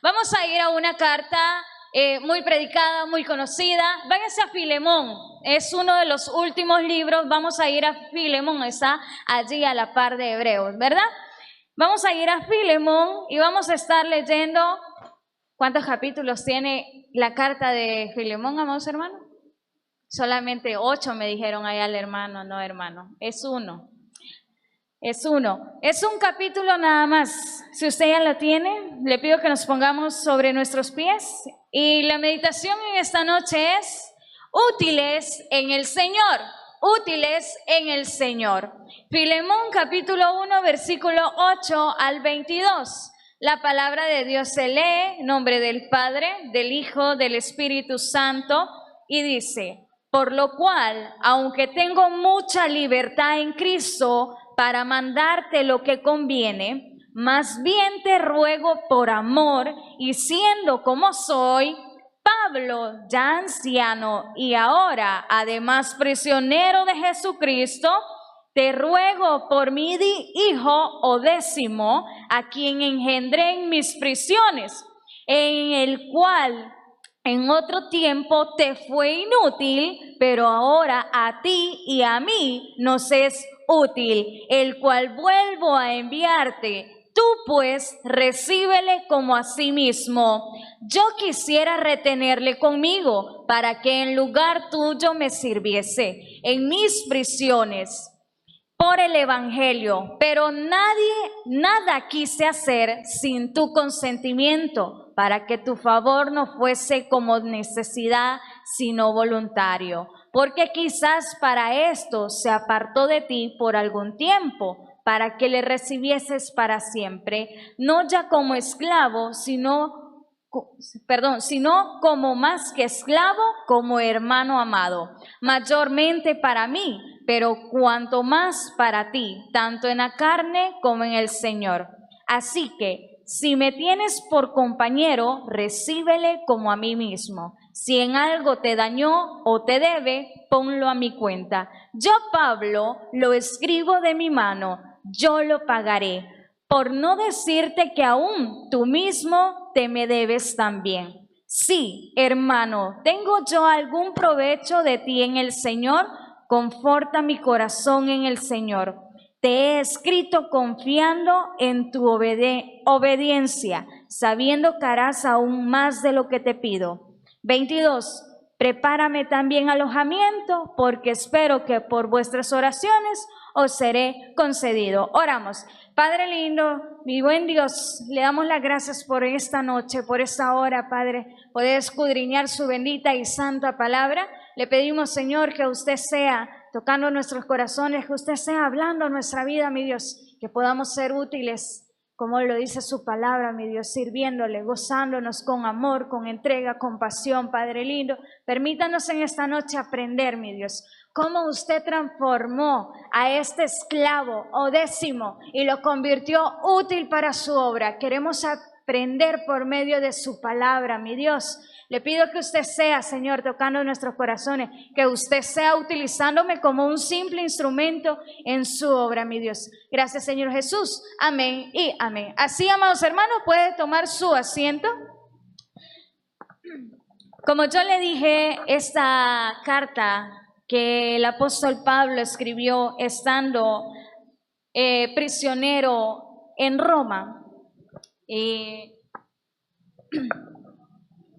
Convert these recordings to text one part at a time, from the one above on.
Vamos a ir a una carta muy predicada, muy conocida. Váyanse a Filemón, es uno de los últimos libros. Vamos a ir a Filemón, está allí a la par de Hebreos, ¿verdad? Vamos a ir a Filemón y vamos a estar leyendo. ¿Cuántos capítulos tiene la carta de Filemón, amados hermanos? Solamente 8 me dijeron allá al hermano. No, hermano, es uno. Es uno. Es un capítulo nada más. Si usted ya lo tiene, le pido que nos pongamos sobre nuestros pies. Y la meditación en esta noche es útiles en el Señor. Útiles en el Señor. Filemón capítulo 1, versículo 8 al 22. La palabra de Dios se lee en nombre del Padre, del Hijo, del Espíritu Santo, y dice: por lo cual, aunque tengo mucha libertad en Cristo para mandarte lo que conviene, más bien te ruego por amor, y siendo como soy, Pablo, ya anciano y ahora además prisionero de Jesucristo, te ruego por mi hijo Onésimo, a quien engendré en mis prisiones, en el cual en otro tiempo te fue inútil, pero ahora a ti y a mí nos es útil, el cual vuelvo a enviarte. Tú pues recíbele como a sí mismo. Yo quisiera retenerle conmigo para que en lugar tuyo me sirviese en mis prisiones por el evangelio, pero nada quise hacer sin tu consentimiento, para que tu favor no fuese como necesidad, sino voluntario, porque quizás para esto se apartó de ti por algún tiempo, para que le recibieses para siempre, no ya como esclavo, sino como más que esclavo, como hermano amado, mayormente para mí, pero cuanto más para ti, tanto en la carne como en el Señor. Así que, si me tienes por compañero, recíbele como a mí mismo. Si en algo te dañó o te debe, ponlo a mi cuenta. Yo, Pablo, lo escribo de mi mano, yo lo pagaré, por no decirte que aún tú mismo te me debes también. Sí, hermano, ¿tengo yo algún provecho de ti en el Señor? Conforta mi corazón en el Señor. Te he escrito confiando en tu obediencia, sabiendo que harás aún más de lo que te pido. 22. Prepárame también alojamiento, porque espero que por vuestras oraciones os seré concedido. Oramos. Padre lindo, mi buen Dios, le damos las gracias por esta noche, por esta hora, Padre, poder escudriñar su bendita y santa palabra. Le pedimos, Señor, que usted sea tocando nuestros corazones, que usted sea hablando nuestra vida, mi Dios, que podamos ser útiles, como lo dice su palabra, mi Dios, sirviéndole, gozándonos con amor, con entrega, con pasión, Padre lindo. Permítanos en esta noche aprender, mi Dios, cómo usted transformó a este esclavo Onésimo y lo convirtió útil para su obra. Queremos aprender por medio de su palabra, mi Dios. Le pido que usted sea, Señor, tocando nuestros corazones, que usted sea utilizándome como un simple instrumento en su obra, mi Dios. Gracias, Señor Jesús. Amén y amén. Así, amados hermanos, puede tomar su asiento. Como yo le dije, esta carta que el apóstol Pablo escribió estando prisionero en Roma,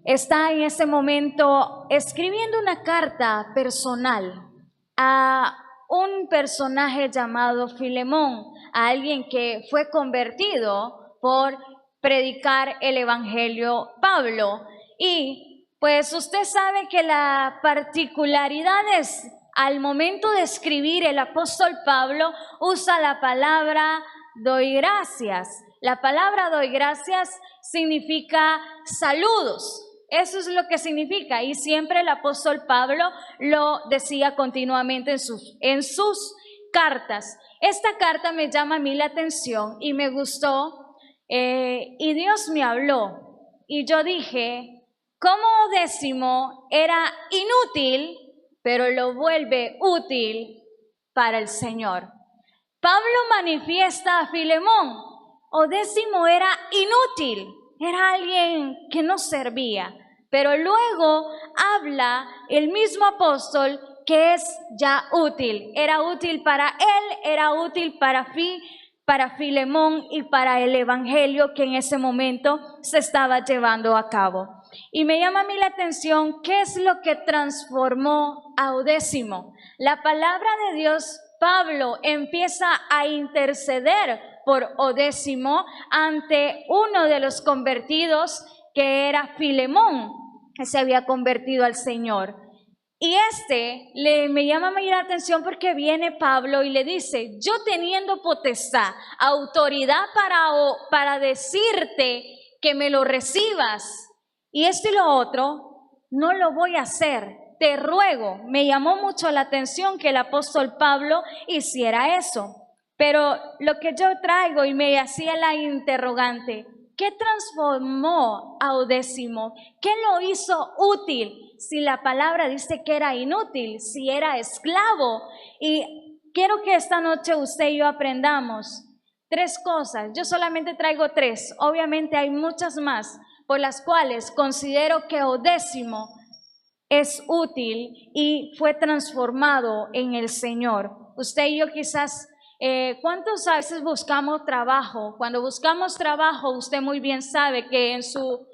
está en ese momento escribiendo una carta personal a un personaje llamado Filemón, a alguien que fue convertido por predicar el evangelio Pablo. Y pues usted sabe que la particularidad es, al momento de escribir, el apóstol Pablo usa la palabra doy gracias. La palabra doy gracias significa saludos. Eso es lo que significa, y siempre el apóstol Pablo lo decía continuamente en sus cartas. Esta carta me llama a mí la atención y me gustó, y Dios me habló, y yo dije, ¿cómo Onésimo era inútil, pero lo vuelve útil para el Señor? Pablo manifiesta a Filemón, Onésimo era inútil, era alguien que no servía. Pero luego habla el mismo apóstol que es ya útil. Era útil para él, era útil para Filemón y para el evangelio que en ese momento se estaba llevando a cabo. Y me llama a mí la atención, ¿qué es lo que transformó a Onésimo? La palabra de Dios, Pablo empieza a interceder por Onésimo ante uno de los convertidos que era Filemón, que se había convertido al Señor. Y me llama a mí la atención porque viene Pablo y le dice, yo teniendo potestad, autoridad para decirte que me lo recibas, y esto y lo otro, no lo voy a hacer. Te ruego. Me llamó mucho la atención que el apóstol Pablo hiciera eso. Pero lo que yo traigo y me hacía la interrogante, ¿qué transformó a Onésimo? ¿Qué lo hizo útil? Si la palabra dice que era inútil, si era esclavo. Y quiero que esta noche usted y yo aprendamos 3 cosas. Yo solamente traigo 3. Obviamente hay muchas más por las cuales considero que Onésimo es útil y fue transformado en el Señor. Usted y yo quizás, ¿cuántos a veces buscamos trabajo? Cuando buscamos trabajo, usted muy bien sabe que en su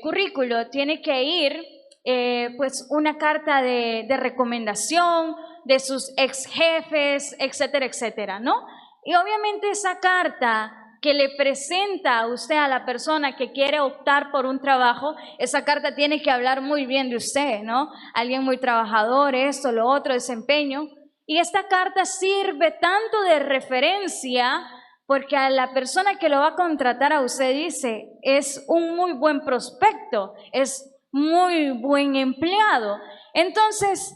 currículo tiene que ir pues una carta de recomendación de sus ex jefes, etcétera, etcétera, ¿no? Y obviamente esa carta que le presenta a usted a la persona que quiere optar por un trabajo, esa carta tiene que hablar muy bien de usted, ¿no? Alguien muy trabajador, esto, lo otro, desempeño. Y esta carta sirve tanto de referencia porque a la persona que lo va a contratar a usted dice, es un muy buen prospecto, es muy buen empleado. Entonces,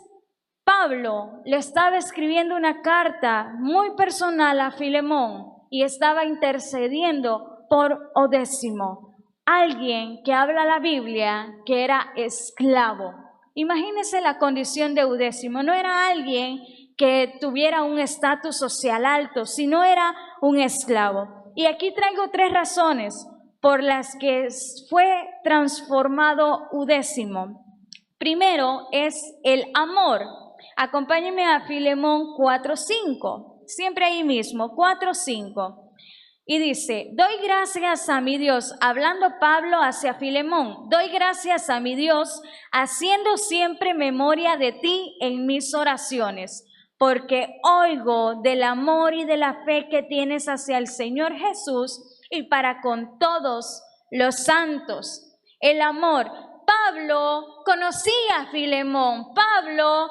Pablo le estaba escribiendo una carta muy personal a Filemón y estaba intercediendo por Onésimo, alguien que habla la Biblia que era esclavo. Imagínese la condición de Onésimo, no era alguien que tuviera un estatus social alto, sino era un esclavo. Y aquí traigo 3 razones por las que fue transformado Onésimo. Primero es el amor. Acompáñenme a Filemón 4:5, siempre ahí mismo, 4:5. Y dice, doy gracias a mi Dios, hablando Pablo hacia Filemón, doy gracias a mi Dios, haciendo siempre memoria de ti en mis oraciones, porque oigo del amor y de la fe que tienes hacia el Señor Jesús y para con todos los santos. El amor. Pablo conocía a Filemón. Pablo,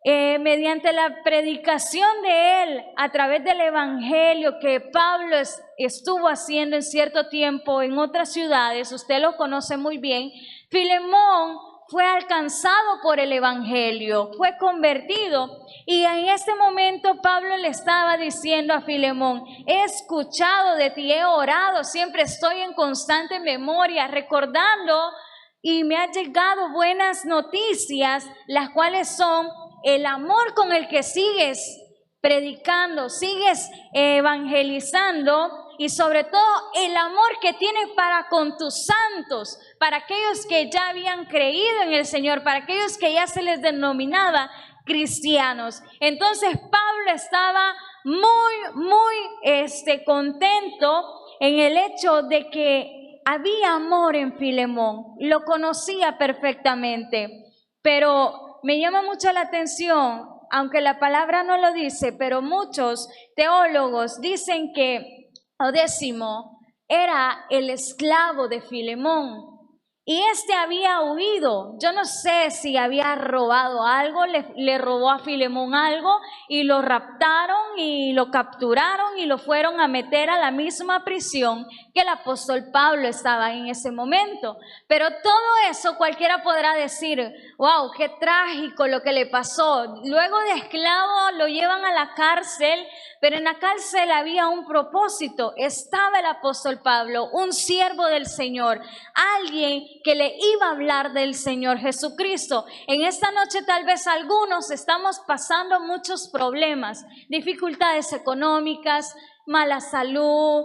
mediante la predicación de él a través del evangelio que Pablo estuvo haciendo en cierto tiempo en otras ciudades, usted lo conoce muy bien, Filemón fue alcanzado por el evangelio, fue convertido. Y en este momento Pablo le estaba diciendo a Filemón, he escuchado de ti, he orado, siempre estoy en constante memoria, recordando, y me han llegado buenas noticias, las cuales son el amor con el que sigues predicando, sigues evangelizando, y sobre todo el amor que tienes para con tus santos, para aquellos que ya habían creído en el Señor, para aquellos que ya se les denominaba cristianos. Entonces Pablo estaba muy contento en el hecho de que había amor en Filemón, lo conocía perfectamente, pero me llama mucho la atención, aunque la palabra no lo dice, pero muchos teólogos dicen que Onésimo era el esclavo de Filemón. Y había huido, yo no sé si había robado algo, le robó a Filemón algo y lo raptaron y lo capturaron y lo fueron a meter a la misma prisión que el apóstol Pablo estaba en ese momento. Pero todo eso cualquiera podrá decir, wow, qué trágico lo que le pasó. Luego de esclavo lo llevan a la cárcel, pero en la cárcel había un propósito. Estaba el apóstol Pablo, un siervo del Señor, alguien que le iba a hablar del Señor Jesucristo. En esta noche tal vez algunos estamos pasando muchos problemas, dificultades económicas, mala salud,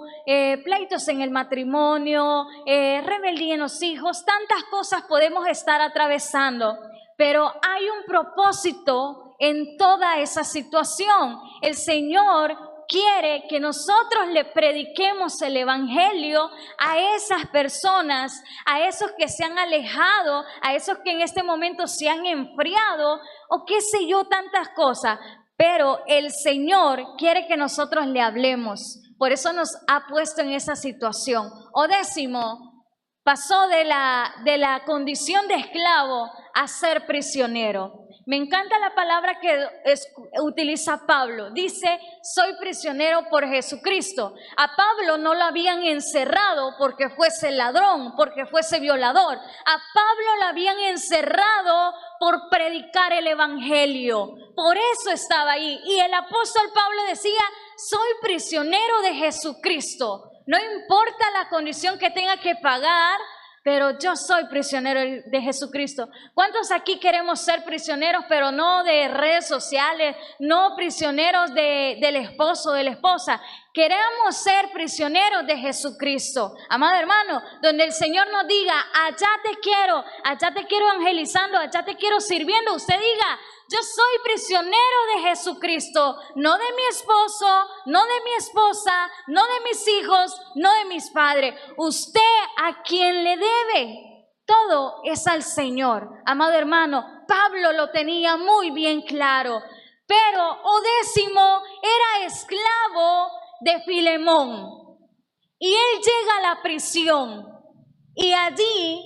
pleitos en el matrimonio, rebeldía en los hijos, tantas cosas podemos estar atravesando, pero hay un propósito en toda esa situación. El Señor quiere que nosotros le prediquemos el evangelio a esas personas, a esos que se han alejado, a esos que en este momento se han enfriado o qué sé yo, tantas cosas. Pero el Señor quiere que nosotros le hablemos. Por eso nos ha puesto en esa situación. Onésimo pasó de la condición de esclavo a ser prisionero. Me encanta la palabra que utiliza Pablo. Dice, soy prisionero por Jesucristo. A Pablo no lo habían encerrado porque fuese ladrón, porque fuese violador. A Pablo lo habían encerrado por predicar el evangelio. Por eso estaba ahí. Y el apóstol Pablo decía, soy prisionero de Jesucristo. No importa la condición que tenga que pagar, pero yo soy prisionero de Jesucristo. ¿Cuántos aquí queremos ser prisioneros, pero no de redes sociales, no prisioneros del esposo o de la esposa? Queremos ser prisioneros de Jesucristo. Amado hermano, donde el Señor nos diga, allá te quiero evangelizando, allá te quiero sirviendo, usted diga, yo soy prisionero de Jesucristo, no de mi esposo, no de mi esposa, no de mis hijos, no de mis padres. Usted a quien le debe, todo es al Señor. Amado hermano, Pablo lo tenía muy bien claro, pero Onésimo era esclavo de Filemón y él llega a la prisión y allí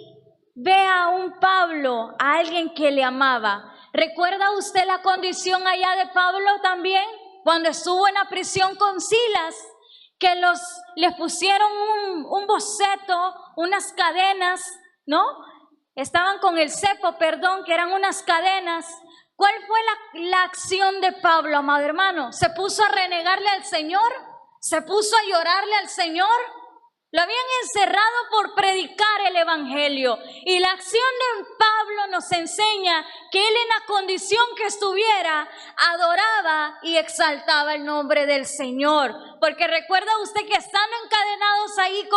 ve a un Pablo, a alguien que le amaba. ¿Recuerda usted la condición allá de Pablo también? Cuando estuvo en la prisión con Silas, que les pusieron un boceto, unas cadenas, ¿no? Estaban con el cepo, perdón, que eran unas cadenas. ¿Cuál fue la acción de Pablo, amado hermano? ¿Se puso a renegarle al Señor? ¿Se puso a llorarle al Señor? Lo habían encerrado por predicar el evangelio. Y la acción de Pablo nos enseña que él en la condición que estuviera, adoraba y exaltaba el nombre del Señor. Porque recuerda usted que estando encadenados ahí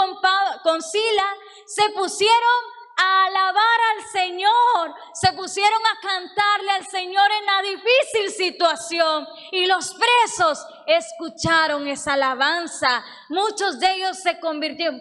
con Silas, se pusieron a alabar al Señor, se pusieron a cantarle al Señor en la difícil situación, y los presos escucharon esa alabanza. Muchos de ellos se convirtieron,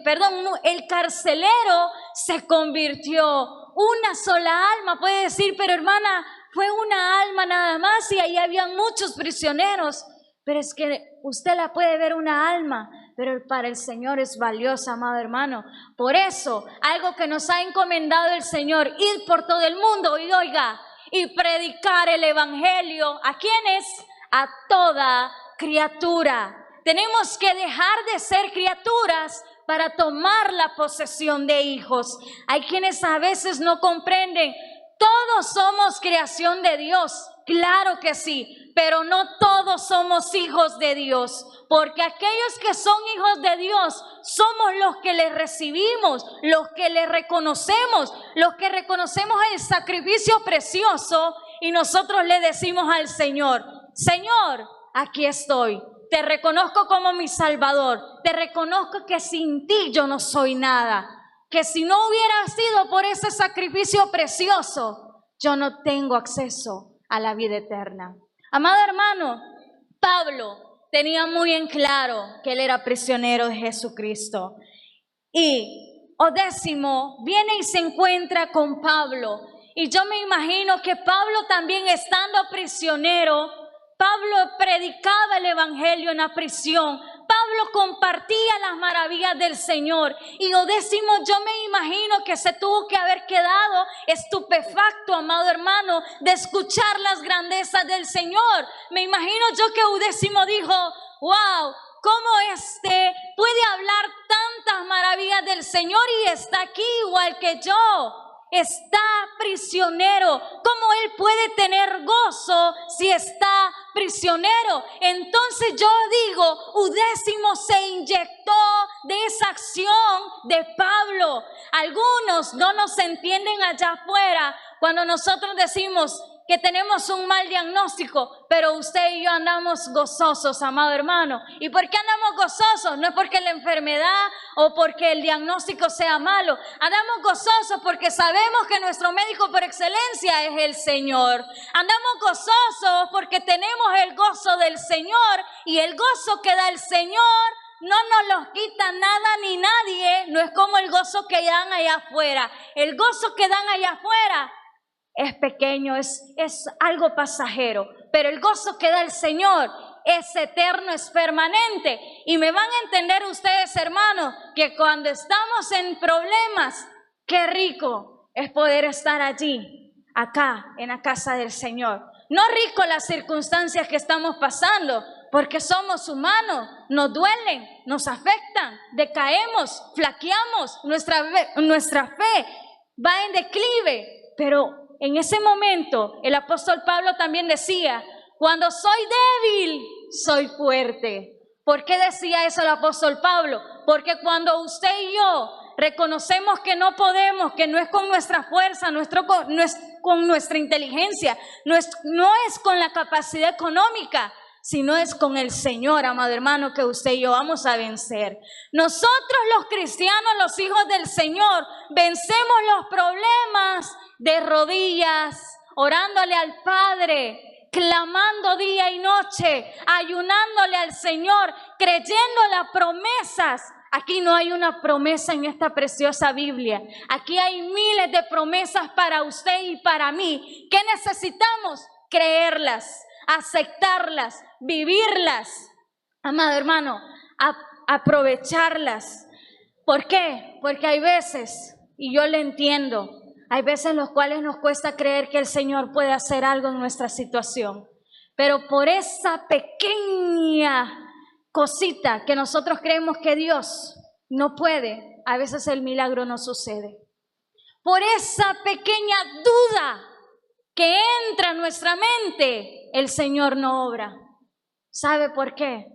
el carcelero se convirtió. Una sola alma, puede decir, pero hermana, fue una alma nada más y ahí habían muchos prisioneros. Pero es que usted la puede ver una alma, pero para el Señor es valiosa, amado hermano. Por eso, algo que nos ha encomendado el Señor, ir por todo el mundo y oiga, y predicar el evangelio. ¿A quiénes? A toda criatura. Tenemos que dejar de ser criaturas para tomar la posesión de hijos. Hay quienes a veces no comprenden. Todos somos creación de Dios, claro que sí, pero no todos somos hijos de Dios, porque aquellos que son hijos de Dios somos los que le recibimos, los que le reconocemos, los que reconocemos el sacrificio precioso y nosotros le decimos al Señor, Señor, aquí estoy. Te reconozco como mi Salvador, te reconozco que sin ti yo no soy nada. Que si no hubiera sido por ese sacrificio precioso, yo no tengo acceso a la vida eterna. Amado hermano, Pablo tenía muy en claro que él era prisionero de Jesucristo. Y Onésimo viene y se encuentra con Pablo. Y yo me imagino que Pablo también estando prisionero, Pablo predicaba el evangelio en la prisión. Pablo compartía las maravillas del Señor. Y Onésimo, yo me imagino que se tuvo que haber quedado estupefacto, amado hermano, de escuchar las grandezas del Señor. Me imagino yo que Onésimo dijo, wow, ¿cómo puede hablar tantas maravillas del Señor y está aquí igual que yo? Está prisionero. ¿Cómo él puede tener gozo si está prisionero? Entonces yo digo, Onésimo se inyectó de esa acción de Pablo. Algunos no nos entienden allá afuera cuando nosotros decimos que tenemos un mal diagnóstico, pero usted y yo andamos gozosos, amado hermano. ¿Y por qué andamos gozosos? No es porque la enfermedad o porque el diagnóstico sea malo. Andamos gozosos porque sabemos que nuestro médico por excelencia es el Señor. Andamos gozosos porque tenemos el gozo del Señor, y el gozo que da el Señor no nos los quita nada ni nadie. No es como el gozo que dan allá afuera. El gozo que dan allá afuera es pequeño, es algo pasajero, pero el gozo que da el Señor es eterno, es permanente. Y me van a entender ustedes, hermanos, que cuando estamos en problemas, qué rico es poder estar allí, acá, en la casa del Señor. No rico las circunstancias que estamos pasando, porque somos humanos, nos duelen, nos afectan, decaemos, flaqueamos, nuestra fe va en declive, pero en ese momento, el apóstol Pablo también decía: cuando soy débil, soy fuerte. ¿Por qué decía eso el apóstol Pablo? Porque cuando usted y yo reconocemos que no podemos, que no es con nuestra fuerza, no es con nuestra inteligencia, no es con la capacidad económica, sino es con el Señor, amado hermano, que usted y yo vamos a vencer. Nosotros los cristianos, los hijos del Señor, vencemos los problemas de rodillas, orándole al Padre, clamando día y noche, ayunándole al Señor, creyendo las promesas. Aquí no hay una promesa en esta preciosa Biblia. Aquí hay miles de promesas para usted y para mí. ¿Qué necesitamos? Creerlas, aceptarlas, vivirlas. Amado hermano, aprovecharlas. ¿Por qué? Porque hay veces, y yo le entiendo, hay veces en los cuales nos cuesta creer que el Señor puede hacer algo en nuestra situación. Pero por esa pequeña cosita que nosotros creemos que Dios no puede, a veces el milagro no sucede. Por esa pequeña duda que entra en nuestra mente, el Señor no obra. ¿Sabe por qué?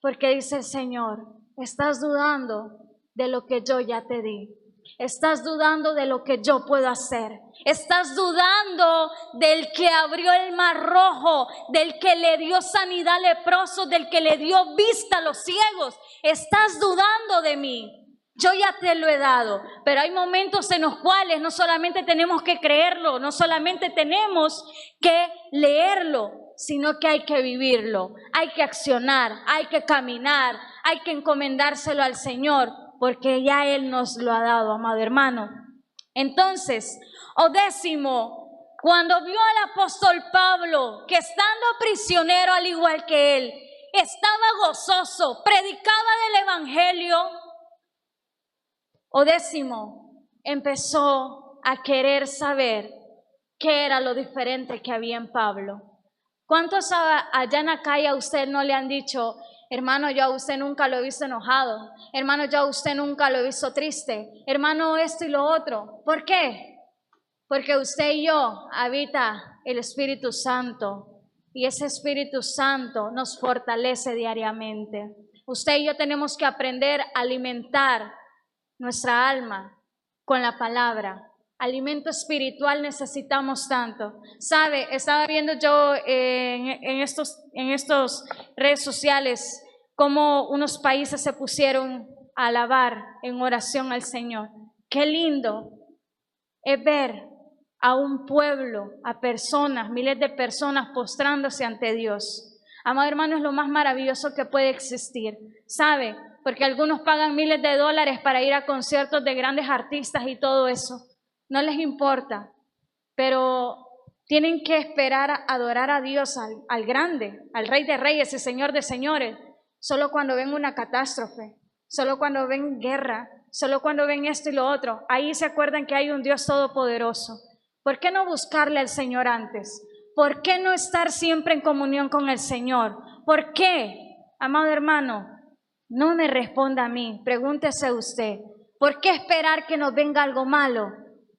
Porque dice el Señor: estás dudando de lo que yo ya te di. Estás dudando de lo que yo puedo hacer. Estás dudando del que abrió el mar rojo, del que le dio sanidad a leprosos, del que le dio vista a los ciegos. Estás dudando de mí. Yo ya te lo he dado, pero hay momentos en los cuales no solamente tenemos que creerlo, no solamente tenemos que leerlo, sino que hay que vivirlo, hay que accionar, hay que caminar, hay que encomendárselo al Señor, porque ya Él nos lo ha dado, amado hermano. Entonces, Odésimo, cuando vio al apóstol Pablo, que estando prisionero al igual que él, estaba gozoso, predicaba del evangelio, Odésimo empezó a querer saber qué era lo diferente que había en Pablo. ¿Cuántos allá en la calle a usted no le han dicho: hermano, yo a usted nunca lo he visto enojado, hermano, yo a usted nunca lo he visto triste, hermano, esto y lo otro? ¿Por qué? Porque usted y yo habita el Espíritu Santo, y ese Espíritu Santo nos fortalece diariamente. Usted y yo tenemos que aprender a alimentar nuestra alma con la palabra. Alimento espiritual necesitamos tanto. ¿Sabe? Estaba viendo yo en estos redes sociales cómo unos países se pusieron a alabar en oración al Señor. Qué lindo es ver a un pueblo, a personas, miles de personas postrándose ante Dios. Amado hermano, es lo más maravilloso que puede existir. ¿Sabe? Porque algunos pagan miles de dólares para ir a conciertos de grandes artistas y todo eso. No les importa, pero tienen que esperar a adorar a Dios, al grande, al Rey de Reyes y Señor de Señores, solo cuando ven una catástrofe, solo cuando ven guerra, solo cuando ven esto y lo otro. Ahí se acuerdan que hay un Dios todopoderoso. ¿Por qué no buscarle al Señor antes? ¿Por qué no estar siempre en comunión con el Señor? ¿Por qué, amado hermano? No me responda a mí, pregúntese usted. ¿Por qué esperar que nos venga algo malo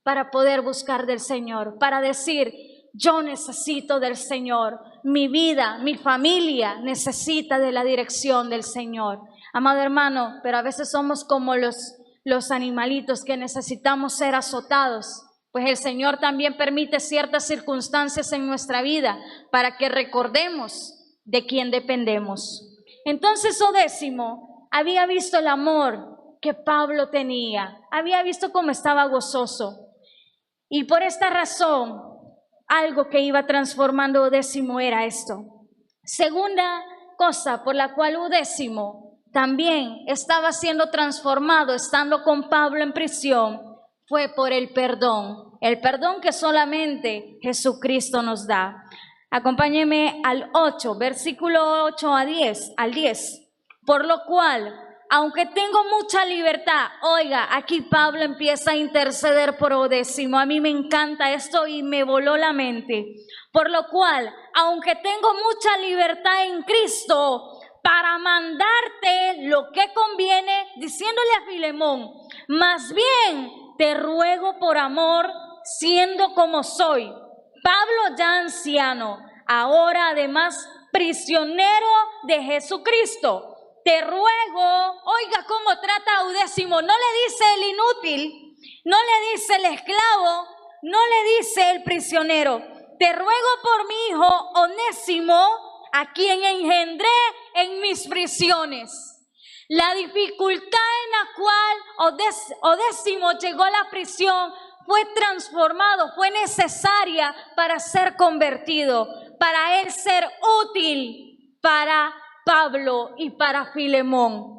para poder buscar del Señor? Para decir: yo necesito del Señor, mi vida, mi familia necesita de la dirección del Señor. Amado hermano, pero a veces somos como los animalitos que necesitamos ser azotados. Pues el Señor también permite ciertas circunstancias en nuestra vida para que recordemos de quién dependemos. Entonces Onésimo había visto el amor que Pablo tenía, había visto cómo estaba gozoso. Y por esta razón, algo que iba transformando Onésimo era esto. Segunda cosa por la cual Onésimo también estaba siendo transformado estando con Pablo en prisión fue por el perdón que solamente Jesucristo nos da. Acompáñeme al 8, versículo 8 al 10. Por lo cual, aunque tengo mucha libertad, oiga, aquí Pablo empieza a interceder por Onésimo. A mí me encanta esto y me voló la mente. Por lo cual, aunque tengo mucha libertad en Cristo, para mandarte lo que conviene, diciéndole a Filemón, más bien te ruego por amor, siendo como soy, Pablo ya anciano, ahora además prisionero de Jesucristo, te ruego, oiga cómo trata a Onésimo, no le dice el inútil, no le dice el esclavo, no le dice el prisionero, te ruego por mi hijo Onésimo, a quien engendré en mis prisiones. La dificultad en la cual Onésimo llegó a la prisión fue transformado, fue necesaria para ser convertido, para él ser útil para Pablo y para Filemón.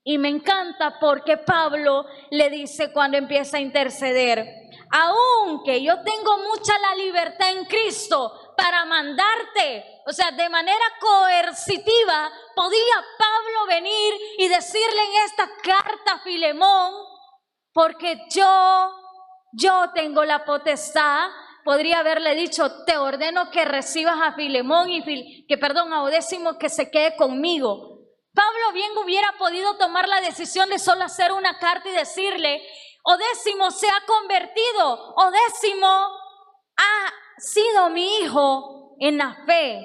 Y me encanta porque Pablo le dice cuando empieza a interceder, aunque yo tengo mucha la libertad en Cristo para mandarte, o sea, de manera coercitiva, podía Pablo venir y decirle en esta carta a Filemón, porque yo tengo la potestad. Podría haberle dicho, te ordeno que recibas a Filemón y a Onésimo que se quede conmigo. Pablo bien hubiera podido tomar la decisión de solo hacer una carta y decirle, Onésimo se ha convertido, Onésimo ha sido mi hijo en la fe,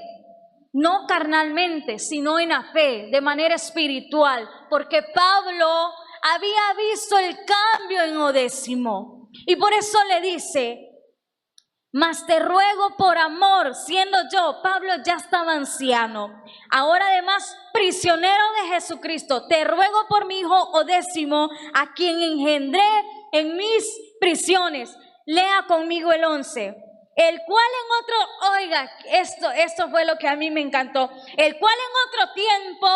no carnalmente, sino en la fe, de manera espiritual, porque Pablo había visto el cambio en Onésimo y por eso le dice, mas te ruego por amor, siendo yo, Pablo ya estaba anciano, ahora además prisionero de Jesucristo, te ruego por mi hijo Onésimo, a quien engendré en mis prisiones. Lea conmigo el 11. El cual en otro, oiga, esto fue lo que a mí me encantó, el cual en otro tiempo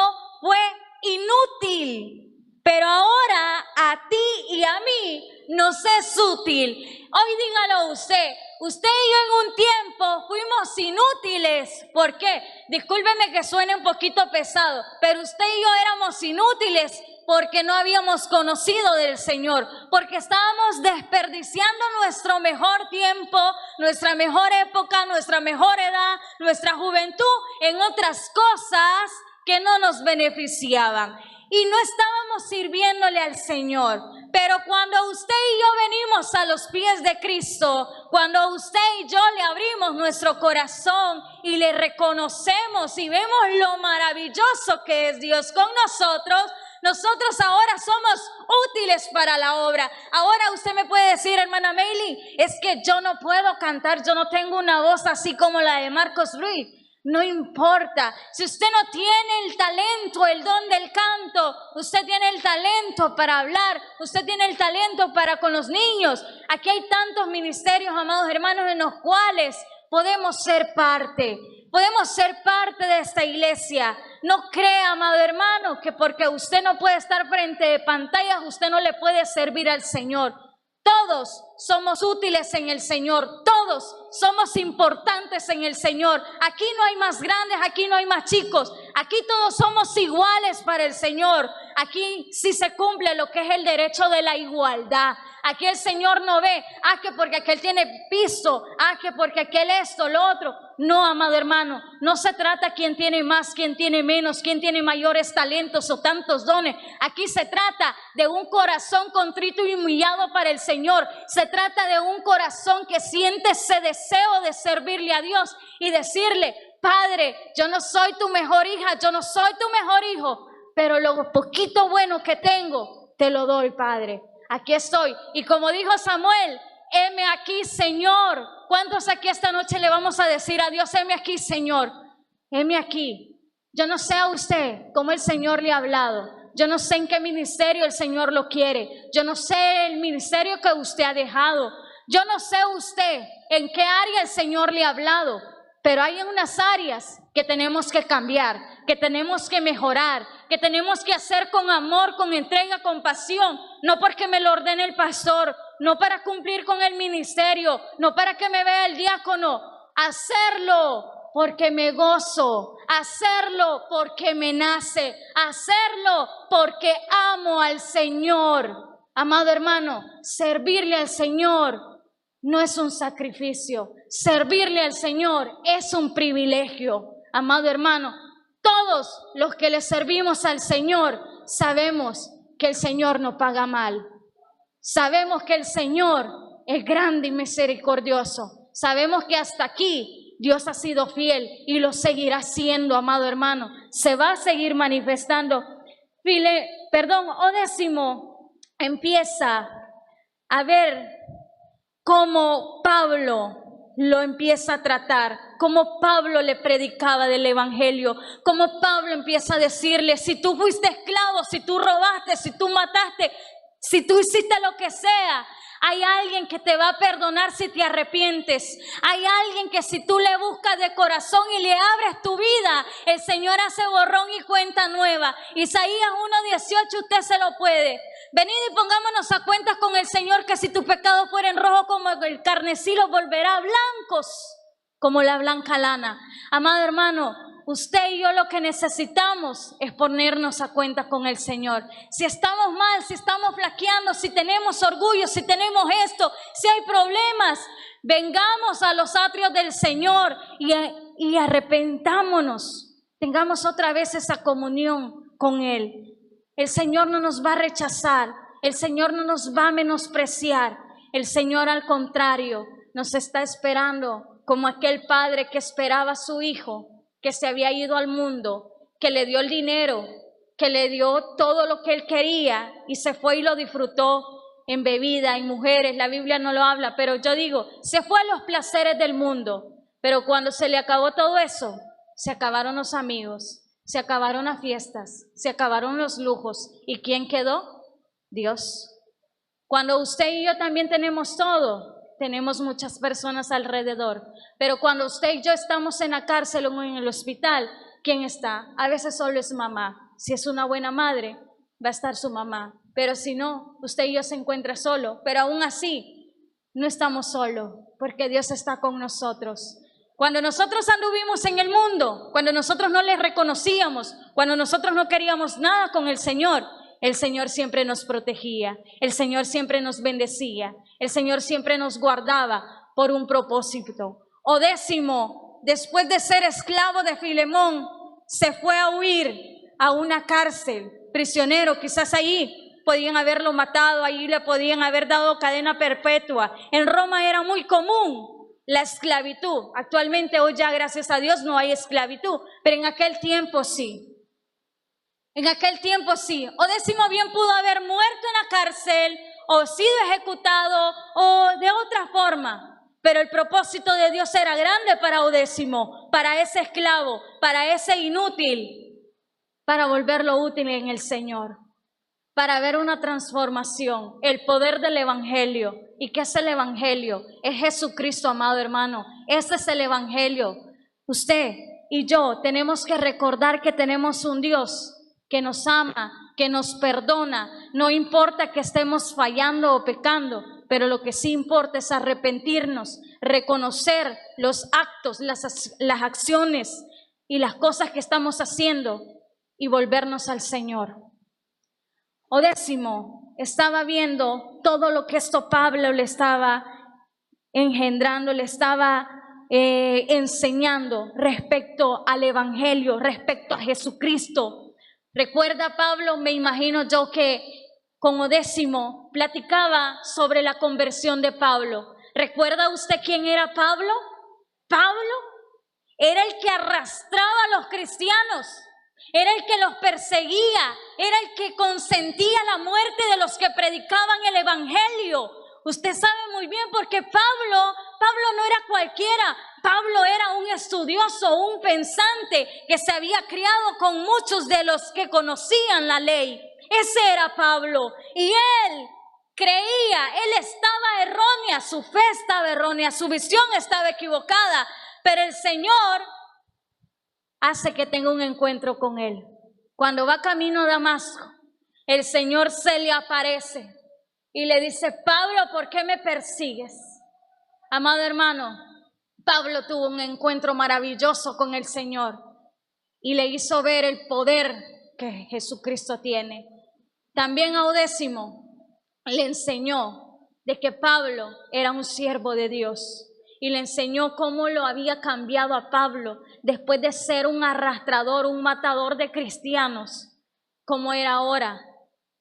fue inútil, pero ahora a ti y a mí nos es útil. Hoy dígalo usted y yo en un tiempo fuimos inútiles. ¿Por qué? Discúlpeme que suene un poquito pesado, pero usted y yo éramos inútiles porque no habíamos conocido del Señor, porque estábamos desperdiciando nuestro mejor tiempo, nuestra mejor época, nuestra mejor edad, nuestra juventud en otras cosas que no nos beneficiaban. Y no estábamos sirviéndole al Señor. Pero cuando usted y yo venimos a los pies de Cristo, cuando usted y yo le abrimos nuestro corazón y le reconocemos y vemos lo maravilloso que es Dios con nosotros ahora somos útiles para la obra. Ahora usted me puede decir, hermana Meili, es que yo no puedo cantar, yo no tengo una voz así como la de Marcos Ruiz. No importa, si usted no tiene el talento, el don del canto, usted tiene el talento para hablar, usted tiene el talento para con los niños. Aquí hay tantos ministerios, amados hermanos, en los cuales podemos ser parte de esta iglesia. No crea, amado hermano, que porque usted no puede estar frente de pantallas, usted no le puede servir al Señor. Todos somos útiles en el Señor, todos somos importantes en el Señor. Aquí no hay más grandes, aquí no hay más chicos, aquí todos somos iguales para el Señor. Aquí sí se cumple lo que es el derecho de la igualdad. Aquí el Señor no ve, que porque aquel tiene piso, que porque aquel esto, lo otro. No, amado hermano, no se trata quién tiene más, quién tiene menos, quién tiene mayores talentos o tantos dones. Aquí se trata de un corazón contrito y humillado para el Señor. Se trata de un corazón que siente ese deseo de servirle a Dios y decirle, Padre, yo no soy tu mejor hija, yo no soy tu mejor hijo, pero lo poquito bueno que tengo, te lo doy, Padre. Aquí estoy. Y como dijo Samuel, heme aquí, Señor. ¿Cuántos aquí esta noche le vamos a decir a Dios, heme aquí, Señor? Heme aquí. Yo no sé a usted cómo el Señor le ha hablado. Yo no sé en qué ministerio el Señor lo quiere. Yo no sé el ministerio que usted ha dejado. Yo no sé usted en qué área el Señor le ha hablado. Pero hay unas áreas que tenemos que cambiar, que tenemos que mejorar, que tenemos que hacer con amor, con entrega, con pasión. No porque me lo ordene el pastor, no para cumplir con el ministerio, no para que me vea el diácono. Hacerlo porque me gozo, hacerlo porque me nace, hacerlo porque amo al Señor. Amado hermano, servirle al Señor no es un sacrificio, servirle al Señor es un privilegio. Amado hermano, todos los que le servimos al Señor sabemos que el Señor no paga mal. Sabemos que el Señor es grande y misericordioso. Sabemos que hasta aquí Dios ha sido fiel y lo seguirá siendo, amado hermano. Se va a seguir manifestando. Onésimo empieza a ver cómo Pablo lo empieza a tratar, cómo Pablo le predicaba del evangelio, cómo Pablo empieza a decirle, si tú fuiste esclavo, si tú robaste, si tú mataste, si tú hiciste lo que sea, hay alguien que te va a perdonar si te arrepientes. Hay alguien que si tú le buscas de corazón y le abres tu vida, el Señor hace borrón y cuenta nueva. Isaías 1:18 usted se lo puede. Venid y pongámonos a cuentas con el Señor, que si tus pecados fueren rojos como el carmesí, los volverá blancos como la blanca lana. Amado hermano, usted y yo lo que necesitamos es ponernos a cuenta con el Señor. Si estamos mal, si estamos flaqueando, si tenemos orgullo, si tenemos esto, si hay problemas, vengamos a los atrios del Señor y arrepentámonos. Tengamos otra vez esa comunión con Él. El Señor no nos va a rechazar, el Señor no nos va a menospreciar. El Señor, al contrario, nos está esperando como aquel padre que esperaba a su hijo, que se había ido al mundo, que le dio el dinero, que le dio todo lo que él quería y se fue y lo disfrutó en bebida, en mujeres. La Biblia no lo habla, pero yo digo, se fue a los placeres del mundo. Pero cuando se le acabó todo eso, se acabaron los amigos, se acabaron las fiestas, se acabaron los lujos. ¿Y quién quedó? Dios. Cuando usted y yo también tenemos todo, tenemos muchas personas alrededor, pero cuando usted y yo estamos en la cárcel o en el hospital, ¿quién está? A veces solo es mamá. Si es una buena madre, va a estar su mamá, pero si no, usted y yo se encuentra solo, pero aún así no estamos solos, porque Dios está con nosotros. Cuando nosotros anduvimos en el mundo, cuando nosotros no le reconocíamos, cuando nosotros no queríamos nada con el Señor siempre nos protegía, el Señor siempre nos bendecía, el Señor siempre nos guardaba por un propósito. Onésimo, después de ser esclavo de Filemón, se fue a huir a una cárcel, prisionero. Quizás ahí podían haberlo matado, ahí le podían haber dado cadena perpetua. En Roma era muy común la esclavitud. Actualmente, hoy ya gracias a Dios no hay esclavitud, pero en aquel tiempo sí. En aquel tiempo sí. Onésimo bien pudo haber muerto en la cárcel o sido ejecutado o de otra forma, pero el propósito de Dios era grande para Onésimo, para ese esclavo, para ese inútil, para volverlo útil en el Señor, para ver una transformación, el poder del evangelio. ¿Y qué es el evangelio? Es Jesucristo, amado hermano. Ese es el evangelio. Usted y yo tenemos que recordar que tenemos un Dios que nos ama, que nos perdona. No importa que estemos fallando o pecando, pero lo que sí importa es arrepentirnos, reconocer los actos, las acciones y las cosas que estamos haciendo y volvernos al Señor. Onésimo estaba viendo todo lo que esto Pablo le estaba engendrando, le estaba enseñando respecto al evangelio, respecto a Jesucristo. Recuerda Pablo, me imagino yo que con Onésimo platicaba sobre la conversión de Pablo. ¿Recuerda usted quién era Pablo? Pablo era el que arrastraba a los cristianos. Era el que los perseguía, era el que consentía la muerte de los que predicaban el evangelio. Usted sabe muy bien porque Pablo no era cualquiera. Pablo era un estudioso, un pensante que se había criado con muchos de los que conocían la ley. Ese era Pablo. Y él creía, él estaba errónea, su fe estaba errónea, su visión estaba equivocada. Pero el Señor hace que tenga un encuentro con él. Cuando va camino a Damasco, el Señor se le aparece y le dice: Pablo, ¿por qué me persigues? Amado hermano, Pablo tuvo un encuentro maravilloso con el Señor y le hizo ver el poder que Jesucristo tiene. También a Odésimo le enseñó de que Pablo era un siervo de Dios y le enseñó cómo lo había cambiado a Pablo después de ser un arrastrador, un matador de cristianos, cómo era ahora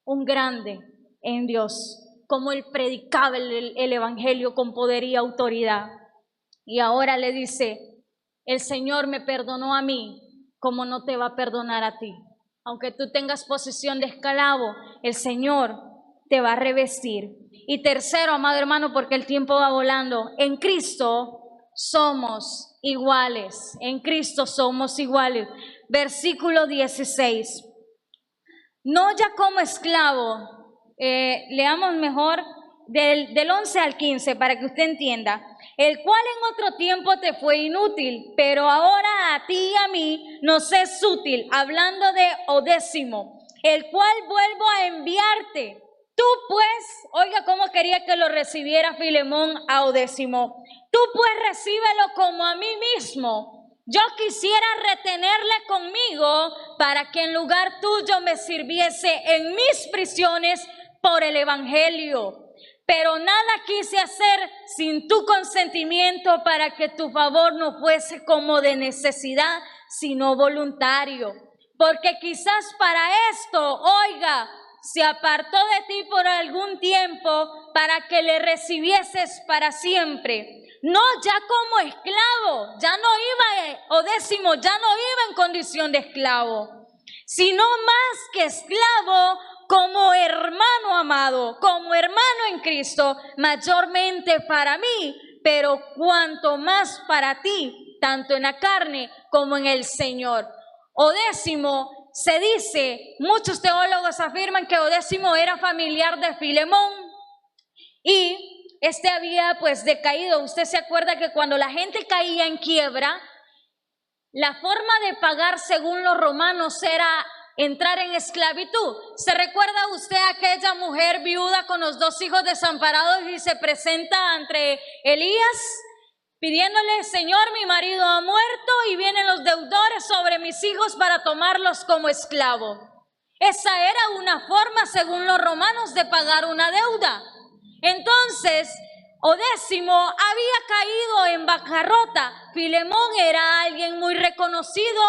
un grande en Dios, cómo él predicaba el evangelio con poder y autoridad. Y ahora le dice: el Señor me perdonó a mí, como no te va a perdonar a ti. Aunque tú tengas posición de esclavo, el Señor te va a revestir. Y tercero, amado hermano, porque el tiempo va volando, en Cristo somos iguales. En Cristo somos iguales. Versículo 16. No ya como esclavo, leamos mejor del 11 al 15 para que usted entienda. El cual en otro tiempo te fue inútil, pero ahora a ti y a mí nos es útil, hablando de Odésimo, el cual vuelvo a enviarte. Tú pues, oiga cómo quería que lo recibiera Filemón a Odésimo. Tú pues recíbelo como a mí mismo. Yo quisiera retenerle conmigo para que en lugar tuyo me sirviese en mis prisiones por el evangelio. Pero nada quise hacer sin tu consentimiento para que tu favor no fuese como de necesidad, sino voluntario. Porque quizás para esto, oiga, se apartó de ti por algún tiempo para que le recibieses para siempre. No ya como esclavo, ya no iba, Odésimo, ya no iba en condición de esclavo, sino más que esclavo, como hermano amado, como hermano en Cristo, mayormente para mí, pero cuanto más para ti, tanto en la carne como en el Señor. Odésimo, se dice, muchos teólogos afirman que Odésimo era familiar de Filemón y este había pues decaído. Usted se acuerda que cuando la gente caía en quiebra, la forma de pagar según los romanos era entrar en esclavitud. ¿Se recuerda usted aquella mujer viuda con los 2 hijos desamparados y se presenta ante Elías pidiéndole: Señor, mi marido ha muerto y vienen los deudores sobre mis hijos para tomarlos como esclavo? Esa era una forma según los romanos de pagar una deuda. Entonces Odésimo había caído en bancarrota. Filemón era alguien muy reconocido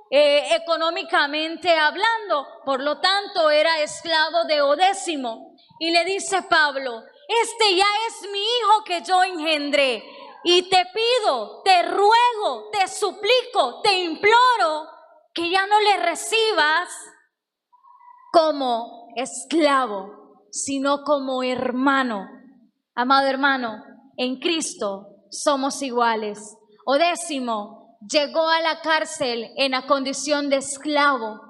económicamente hablando, por lo tanto era esclavo de Odésimo. Y le dice Pablo: este ya es mi hijo que yo engendré, y te pido, te ruego, te suplico, te imploro que ya no le recibas como esclavo, sino como hermano. Amado hermano, en Cristo somos iguales. Odésimo llegó a la cárcel en la condición de esclavo,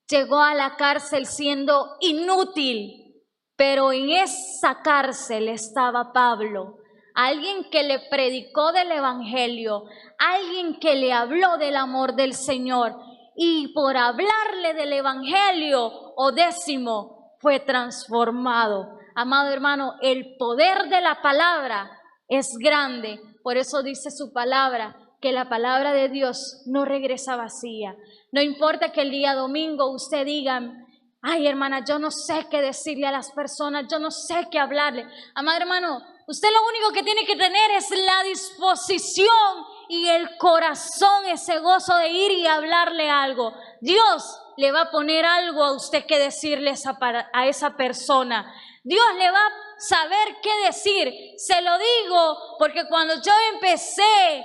llegó a la cárcel siendo inútil, pero en esa cárcel estaba Pablo, alguien que le predicó del evangelio, alguien que le habló del amor del Señor, y por hablarle del evangelio, Odésimo fue transformado. Amado hermano, el poder de la palabra es grande. Por eso dice su palabra, que la palabra de Dios no regresa vacía. No importa que el día domingo usted diga: ay hermana, yo no sé qué decirle a las personas, yo no sé qué hablarle. Amado hermano, usted lo único que tiene que tener es la disposición y el corazón, ese gozo de ir y hablarle algo. Dios le va a poner algo a usted que decirle a esa persona. Dios le va a saber qué decir. Se lo digo porque cuando yo empecé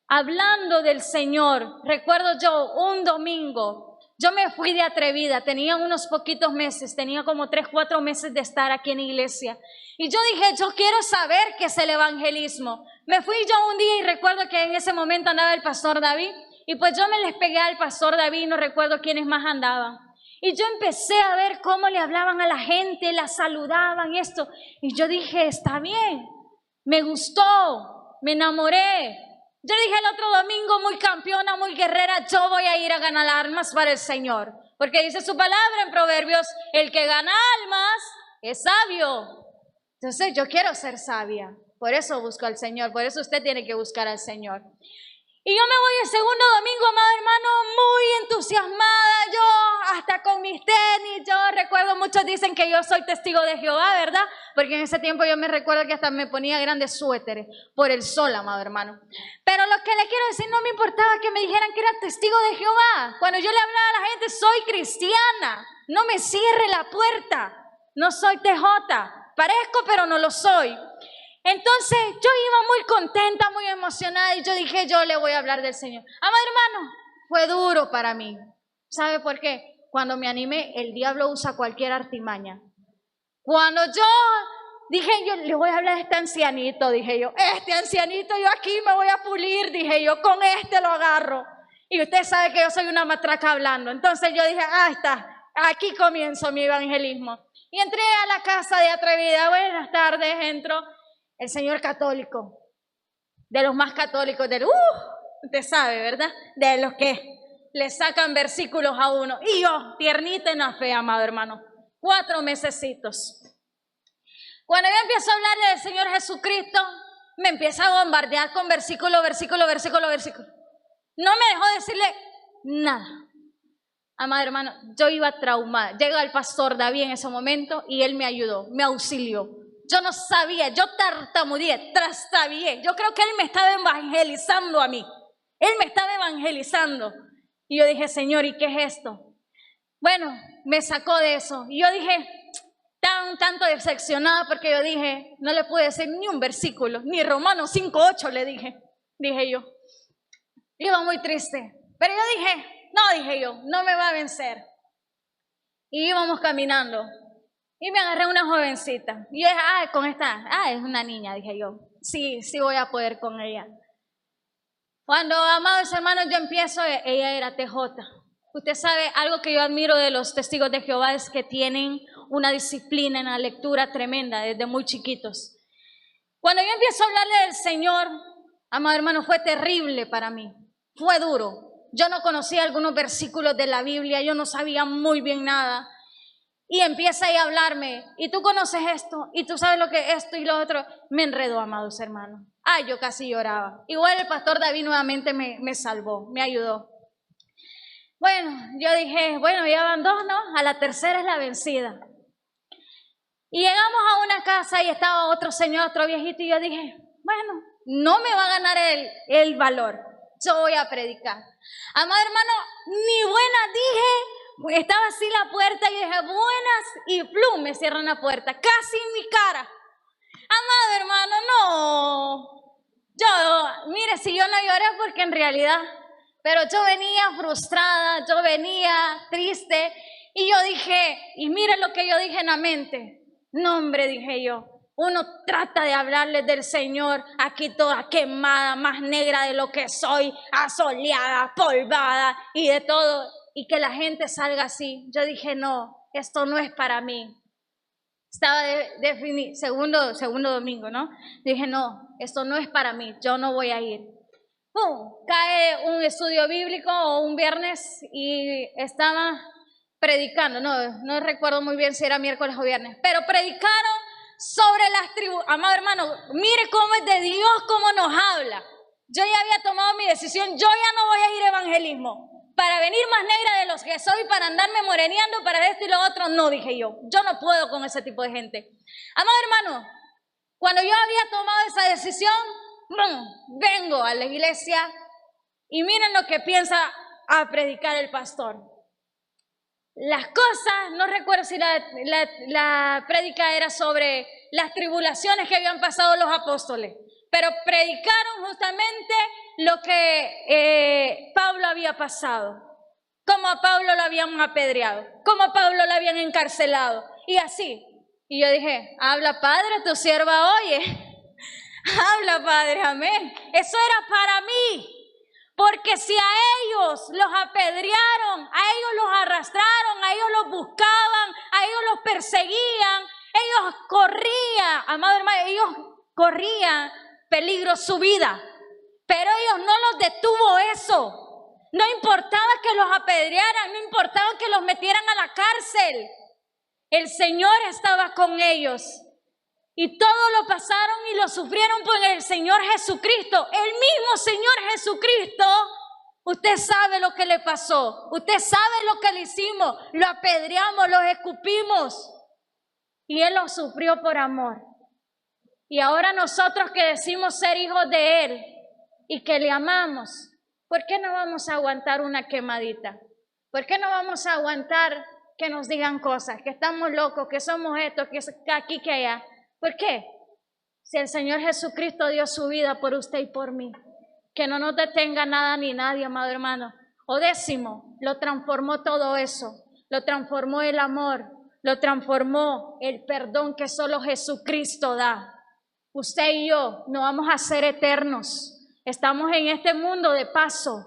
hablando del Señor, recuerdo yo un domingo, Yo me fui de atrevida, tenía unos poquitos meses, tenía como 3, 4 meses de estar aquí en iglesia. Y yo dije, yo quiero saber qué es el evangelismo. Me fui yo un día y recuerdo que en ese momento andaba el pastor David. Y pues yo me les pegué al pastor David, no recuerdo quiénes más andaban. Y yo empecé a ver cómo le hablaban a la gente, la saludaban, esto. Y yo dije, está bien, me gustó, me enamoré. Yo dije el otro domingo, muy campeona, muy guerrera, yo voy a ir a ganar almas para el Señor. Porque dice su palabra en Proverbios, el que gana almas es sabio. Entonces yo quiero ser sabia, por eso busco al Señor, por eso usted tiene que buscar al Señor. Y yo me voy el segundo domingo, amado hermano, muy entusiasmada, yo hasta con mis tenis, yo recuerdo, muchos dicen que yo soy testigo de Jehová, ¿verdad? Porque en ese tiempo yo me recuerdo que hasta me ponía grandes suéteres por el sol, amado hermano. Pero lo que le quiero decir, no me importaba que me dijeran que era testigo de Jehová. Cuando yo le hablaba a la gente, soy cristiana, no me cierre la puerta, no soy TJ, parezco pero no lo soy. Entonces yo iba muy contenta, muy emocionada y yo dije, yo le voy a hablar del Señor. Amado hermano, fue duro para mí. ¿Sabe por qué? Cuando me animé, el diablo usa cualquier artimaña. Cuando yo dije, yo le voy a hablar a este ancianito, dije yo, este ancianito yo aquí me voy a pulir, dije yo, con este lo agarro. Y usted sabe que yo soy una matraca hablando. Entonces yo dije, está, aquí comienzo mi evangelismo. Y entré a la casa de atrevida, buenas tardes, entro. El señor católico, de los más católicos, usted sabe, ¿verdad? De los que le sacan versículos a uno. Y yo, tiernita en la fe, amado hermano, 4 mesecitos. Cuando yo empiezo a hablarle del Señor Jesucristo, me empieza a bombardear con versículo. No me dejó decirle nada. Amado hermano, yo iba traumada. Llega el pastor David en ese momento y él me ayudó, me auxilió. Yo no sabía, yo tartamudeé, trastabié. Yo creo que él me estaba evangelizando a mí. Él me estaba evangelizando. Y yo dije, Señor, ¿y qué es esto? Bueno, me sacó de eso. Y yo dije, tanto decepcionada porque yo dije, no le pude decir ni un versículo, ni Romanos 5:8 le dije yo. Iba muy triste. Pero yo dije yo, no me va a vencer. Y íbamos caminando. Y me agarré a una jovencita. Y yo dije, con esta, es una niña, dije yo. Sí voy a poder con ella. Cuando, amados hermanos, yo empiezo, ella era TJ. Usted sabe, algo que yo admiro de los testigos de Jehová es que tienen una disciplina en la lectura tremenda desde muy chiquitos. Cuando yo empiezo a hablarle del Señor, amado hermano, fue terrible para mí. Fue duro. Yo no conocía algunos versículos de la Biblia, yo no sabía muy bien nada. Y empieza ahí a hablarme, y tú conoces esto, y tú sabes lo que es esto y lo otro. Me enredó, amados hermanos. Yo casi lloraba. Igual el pastor David nuevamente me salvó, me ayudó. Bueno, yo dije, ya van 2, ¿no? A la tercera es la vencida. Y llegamos a una casa y estaba otro señor, otro viejito, y yo dije, bueno, no me va a ganar el valor. Yo voy a predicar. Amado hermano, ni buena dije. Estaba así la puerta y dije, buenas, y plum, me cierran la puerta, casi en mi cara. Amado hermano, no. Mire, si yo no lloré porque en realidad, pero yo venía frustrada, yo venía triste, y yo dije, y mire lo que yo dije en la mente. No, hombre, dije yo, uno trata de hablarles del Señor, aquí toda quemada, más negra de lo que soy, asoleada, polvada y de todo. Y que la gente salga así. Yo dije, no, esto no es para mí. Estaba segundo domingo, ¿no? Dije, no, esto no es para mí, yo no voy a ir. ¡Pum! Cae un estudio bíblico o un viernes y estaba predicando, no recuerdo muy bien si era miércoles o viernes, pero predicaron sobre las tribus. Amado hermano, mire cómo es de Dios, cómo nos habla. Yo ya había tomado mi decisión, yo ya no voy a ir a evangelismo. Para venir más negra de los que soy, para andarme moreneando, para esto y lo otro, no, dije yo no puedo con ese tipo de gente. Amado hermano, cuando yo había tomado esa decisión, vengo a la iglesia y miren lo que piensa a predicar el pastor. Las cosas, no recuerdo si la prédica era sobre las tribulaciones que habían pasado los apóstoles, pero predicaron justamente lo que Pablo había pasado. como a Pablo lo habían apedreado, como a Pablo lo habían encarcelado, y así. Y yo dije, habla Padre, tu sierva oye. Habla Padre, amén. Eso era para mí. Porque si a ellos los apedrearon, a ellos los arrastraron, a ellos los buscaban, a ellos los perseguían, ellos corrían, amado hermano, ellos corrían peligro su vida. Pero ellos no los detuvo eso. No importaba que los apedrearan, no importaba que los metieran a la cárcel. El Señor estaba con ellos. Y todo lo pasaron y lo sufrieron por el Señor Jesucristo. El mismo Señor Jesucristo, usted sabe lo que le pasó. Usted sabe lo que le hicimos. Lo apedreamos, lo escupimos. Y Él lo sufrió por amor. Y ahora nosotros que decimos ser hijos de Él y que le amamos, ¿por qué no vamos a aguantar una quemadita? ¿Por qué no vamos a aguantar que nos digan cosas? Que estamos locos, que somos esto, que aquí, que allá. ¿Por qué? Si el Señor Jesucristo dio su vida por usted y por mí, que no nos detenga nada ni nadie, amado hermano. O décimo, lo transformó todo eso, lo transformó el amor, lo transformó el perdón que solo Jesucristo da. Usted y yo no vamos a ser eternos, estamos en este mundo de paso.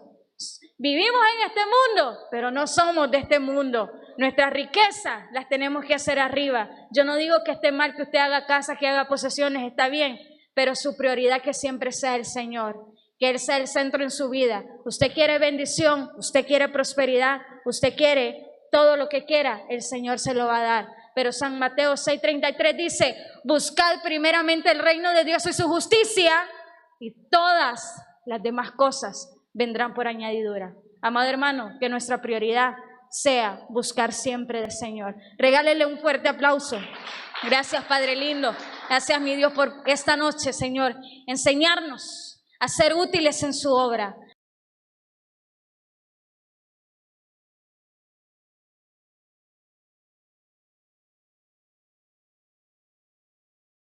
Vivimos en este mundo, pero no somos de este mundo. Nuestras riquezas las tenemos que hacer arriba. Yo no digo que esté mal que usted haga casa, que haga posesiones, está bien, pero su prioridad que siempre sea el Señor, que Él sea el centro en su vida. Usted quiere bendición, usted quiere prosperidad, usted quiere todo lo que quiera, el Señor se lo va a dar. Pero San Mateo 6:33 dice, buscad primeramente el reino de Dios y su justicia, y todas las demás cosas vendrán por añadidura. Amado hermano, que nuestra prioridad sea buscar siempre del Señor. Regálele un fuerte aplauso. Gracias, Padre lindo. Gracias, mi Dios, por esta noche, Señor. Enseñarnos a ser útiles en su obra,